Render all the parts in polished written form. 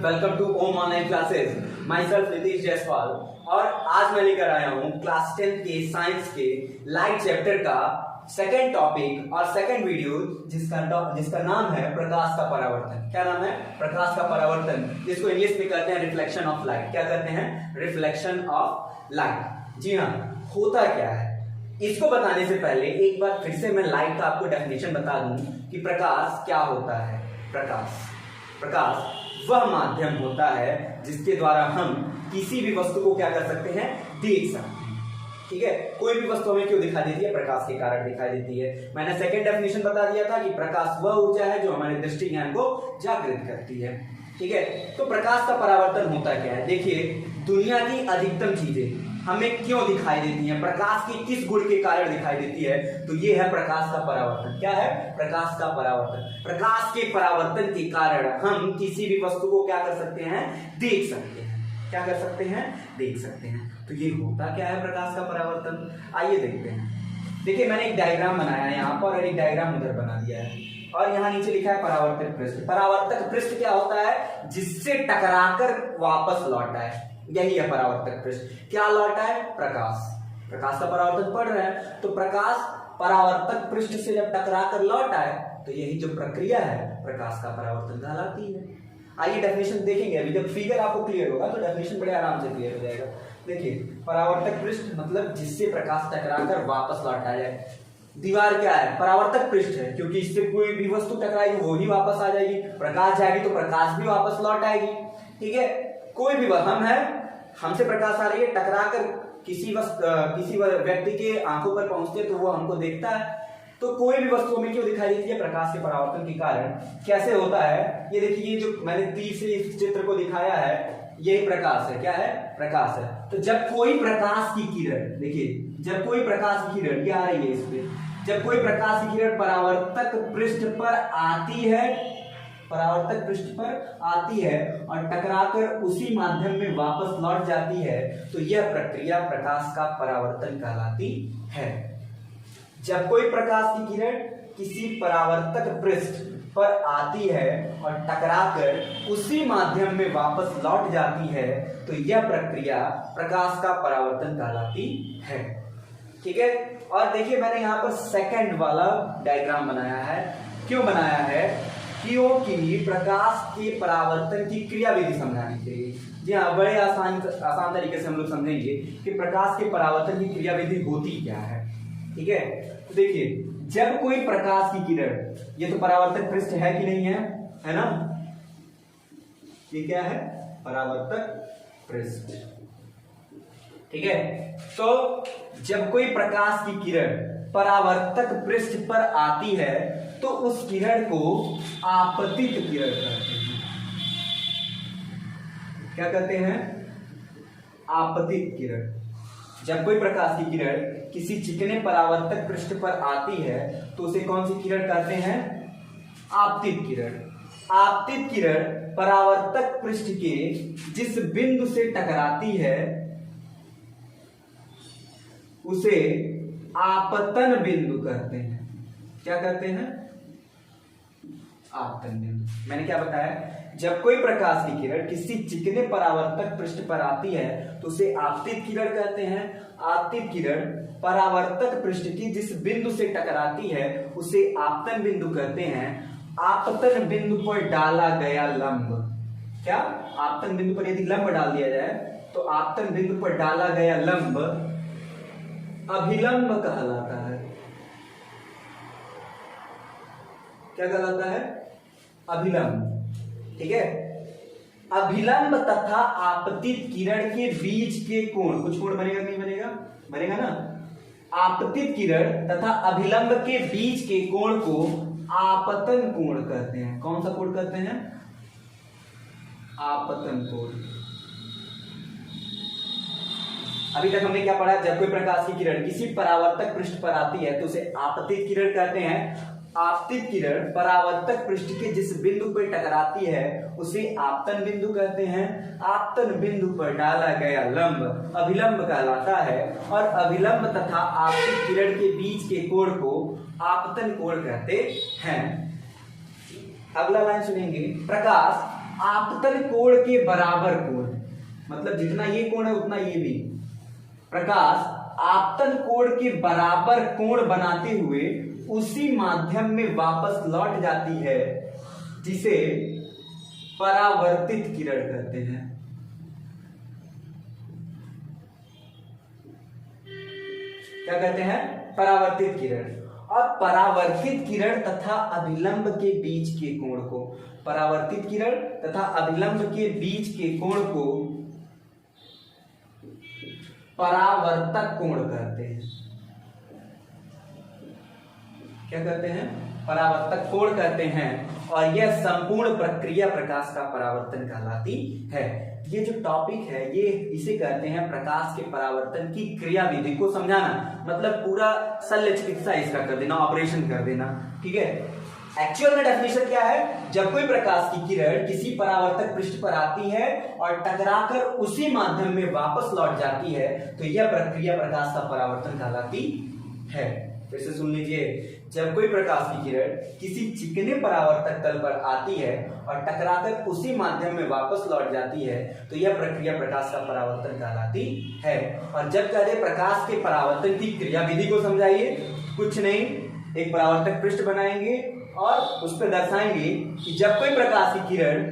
Welcome to Om online classes. Myself Nitish Jaiswal और आज मैं लेकर आया हूँ क्लास 10 के साइंस के लाइट चैप्टर का सेकंड टॉपिक और सेकंड वीडियो जिसका नाम है प्रकाश का परावर्तन। क्या नाम है? प्रकाश का परावर्तन, जिसको इंग्लिश में कहते हैं रिफ्लेक्शन ऑफ लाइट। क्या कहते हैं? Reflection of light. जी हाँ, होता क्या है इसको बताने से पहले एक बार फिर से मैं लाइट का आपको डेफिनेशन बता दूं कि प्रकाश क्या होता है। प्रकाश वह माध्यम होता है जिसके द्वारा हम किसी भी वस्तु को क्या कर सकते हैं? देख सकते हैं। ठीक है, कोई भी वस्तु हमें क्यों दिखाई देती है? प्रकाश के कारण दिखाई देती है। मैंने सेकंड डेफिनेशन बता दिया था कि प्रकाश वह ऊर्जा है जो हमारे दृष्टि ज्ञान को जागृत करती है। ठीक है, तो प्रकाश का परावर्तन होता क्या है? देखिए, दुनिया की अधिकतम चीजें हमें क्यों दिखाई देती हैं, प्रकाश के किस गुण के कारण दिखाई देती है? तो ये है प्रकाश का परावर्तन। क्या है? प्रकाश का परावर्तन। प्रकाश के परावर्तन के कारण हम किसी भी वस्तु को क्या कर सकते हैं? देख सकते हैं। क्या कर सकते हैं? देख सकते हैं। तो ये होता क्या है प्रकाश का परावर्तन? आइए देखते हैं। देखिए, मैंने एक डायग्राम बनाया है यहाँ पर और एक डायग्राम उधर बना दिया है और यहाँ नीचे लिखा है परावर्तक पृष्ठ। परावर्तक पृष्ठ क्या होता है? जिससे टकराकर वापस लौटा है, यही है परावर्तक पृष्ठ। क्या लौटा है? प्रकाश का परावर्तन पढ़ रहे हैं तो प्रकाश परावर्तक पृष्ठ से जब टकराकर लौटा है तो यही जो प्रक्रिया है प्रकाश का परावर्तन कहलाती है। आइए डेफिनेशन देखेंगे। अभी जब फिगर आपको क्लियर होगा तो डेफिनेशन बड़े आराम से क्लियर हो जाएगा। देखिए, परावर्तक पृष्ठ मतलब जिससे प्रकाश टकराकर वापस लौटा जाए। दीवार क्या है? परावर्तक पृष्ठ है, क्योंकि इससे कोई भी वस्तु टकराएगी वो ही वापस आ जाएगी। प्रकाश जाएगी तो प्रकाश भी वापस लौट आएगी। ठीक है, कोई भी हम है, हमसे प्रकाश आ रही है, टकराकर किसी व्यक्ति के आंखों पर पहुंचते है तो वो हमको देखता है। तो कोई भी वस्तु हमें क्यों दिखाई देती है? प्रकाश के परावर्तन के कारण। कैसे होता है ये देखिए, ये जो मैंने तीर से इस चित्र को दिखाया है यही प्रकाश है। क्या है? प्रकाश है। तो जब कोई प्रकाश की किरण, देखिए जब कोई प्रकाश की किरण क्या आ रही है इस पे, जब कोई प्रकाश की किरण परावर्तक पृष्ठ पर आती है और टकराकर उसी माध्यम में वापस लौट जाती है तो यह प्रक्रिया प्रकाश का परावर्तन कहलाती है। जब कोई प्रकाश की किरण किसी परावर्तक पृष्ठ पर आती है और टकराकर उसी माध्यम में वापस लौट जाती है तो यह प्रक्रिया प्रकाश का परावर्तन कहलाती है। ठीक है, और देखिए मैंने यहाँ पर सेकंड वाला डायग्राम बनाया है। क्यों बनाया है? क्योंकि प्रकाश के परावर्तन की क्रियाविधि समझानी चाहिए। जी हाँ, बड़े आसान तरीके से हम लोग समझेंगे कि प्रकाश के परावर्तन की क्रियाविधि होती क्या है। ठीक है, तो देखिए, जब कोई प्रकाश की किरण, ये तो परावर्तक पृष्ठ है कि नहीं है? है ना? ये क्या है? परावर्तक पृष्ठ। ठीक है, तो जब कोई प्रकाश की किरण परावर्तक पृष्ठ पर आती है तो उस किरण को आपतित किरण कहते हैं। क्या कहते हैं? आपतित किरण। जब कोई प्रकाश की किरण किसी चिकने परावर्तक पृष्ठ पर आती है तो उसे कौन सी किरण कहते हैं? आपतित किरण। आपतित किरण परावर्तक पृष्ठ के जिस बिंदु से टकराती है उसे आपतन बिंदु कहते हैं। क्या कहते हैं? आपतन बिंदु। मैंने क्या बताया? जब कोई प्रकाश की किरण किसी चिकने परावर्तक पृष्ठ पर आती है तो उसे आपतित किरण कहते हैं। आपतित किरण परावर्तक पृष्ठ की जिस बिंदु से टकराती है उसे आपतन बिंदु कहते हैं। आपतन बिंदु पर डाला गया लंब, क्या? आपतन बिंदु पर यदि लंब डाल दिया जाए तो आपतन बिंदु पर डाला गया लंब अभिलंब कहलाता है। क्या कहलाता है? अभिलंब। ठीक है, अभिलंब तथा आपतित किरण के बीच के कोण, कुछ कोण बनेगा नहीं बनेगा? बनेगा ना। आपतित किरण तथा अभिलंब के बीच के कोण को आपतन कोण कहते हैं। कौन सा कोण कहते हैं? आपतन कोण। अभी तक हमने क्या पढ़ा? जब कोई प्रकाश की किरण किसी परावर्तक पृष्ठ पर आती है तो उसे आपतित किरण कहते हैं। आपतित किरण परावर्तक पृष्ठ के जिस बिंदु पर टकराती है उसे आपतन बिंदु कहते हैं। आपतन बिंदु पर डाला गया लंब अभिलंब कहलाता है और अभिलंब तथा आपतित किरण के बीच के कोण को आपतन कोण कहते हैं। अगला लाइन सुनेंगे, प्रकाश आपतन कोण के बराबर कोण, मतलब जितना ये कोण है उतना ये भी, प्रकाश आपतन कोण के बराबर कोण बनाते हुए उसी माध्यम में वापस लौट जाती है, जिसे परावर्तित किरण कहते हैं। क्या कहते हैं? परावर्तित किरण। और परावर्तित किरण तथा अभिलंब के बीच के कोण को, परावर्तित किरण तथा अभिलंब के बीच के कोण को परावर्तक कोण कहते हैं। क्या कहते हैं? परावर्तक कोण कहते हैं। और यह संपूर्ण प्रक्रिया प्रकाश का परावर्तन कहलाती है। ये जो टॉपिक है ये इसे कहते हैं प्रकाश के परावर्तन की क्रिया विधि को समझाना, मतलब पूरा शल्य चिकित्सा इसका कर देना, ऑपरेशन कर देना। ठीक है, एक्चुअल में डेफिनेशन क्या है? जब कोई प्रकाश की किरण किसी परावर्तक पृष्ठ पर आती है और टकराकर उसी माध्यम में वापस लौट जाती है तो यह प्रक्रिया प्रकाश का परावर्तन कहलाती है। फिर से सुन लीजिए, जब कोई प्रकाश की किरण किसी चिकने परावर्तक तल पर आती है और टकराकर उसी माध्यम में वापस लौट जाती है तो यह प्रक्रिया प्रकाश का परावर्तन कहलाती है। और जब कहते हैं प्रकाश के परावर्तन की क्रिया विधि को समझाइए, कुछ नहीं, एक परावर्तक पृष्ठ बनाएंगे और उस पर दर्शाएंगे कि जब कोई प्रकाश की किरण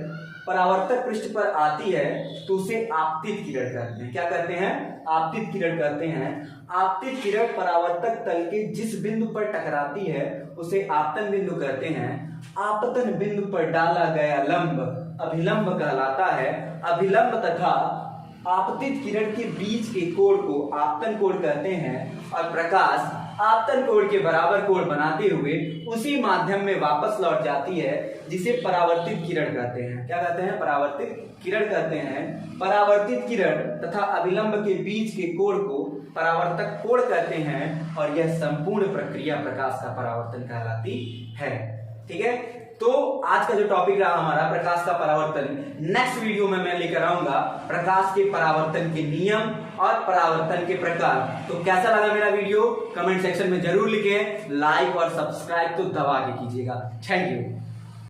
परावर्तक पृष्ठ पर आती है तो उसे आपतित किरण कहते हैं। क्या कहते हैं? आपतित किरण कहते हैं। आपतित किरण परावर्तक तल के जिस बिंदु पर टकराती है उसे आपतन बिंदु कहते हैं। आपतन बिंदु पर डाला गया लंब अभिलंब कहलाता है। अभिलंब तथा आपतित किरण के बीच के कोण को आपतन कोण कहते हैं। और प्रकाश आपतन कोण के बराबर कोण बनाते हुए उसी माध्यम में वापस लौट जाती है, जिसे परावर्तित किरण कहते हैं। क्या कहते हैं? परावर्तित किरण कहते हैं। परावर्तित किरण तथा अभिलंब के बीच के कोण को परावर्तक कोण कहते हैं। और यह संपूर्ण प्रक्रिया प्रकाश का परावर्तन कहलाती है। ठीक है, तो आज का जो टॉपिक रहा हमारा प्रकाश का परावर्तन, नेक्स्ट वीडियो में मैं लेकर आऊंगा प्रकाश के परावर्तन के नियम और परावर्तन के प्रकार। तो कैसा लगा मेरा वीडियो कमेंट सेक्शन में जरूर लिखें, लाइक और सब्सक्राइब तो दबा के कीजिएगा। Thank you.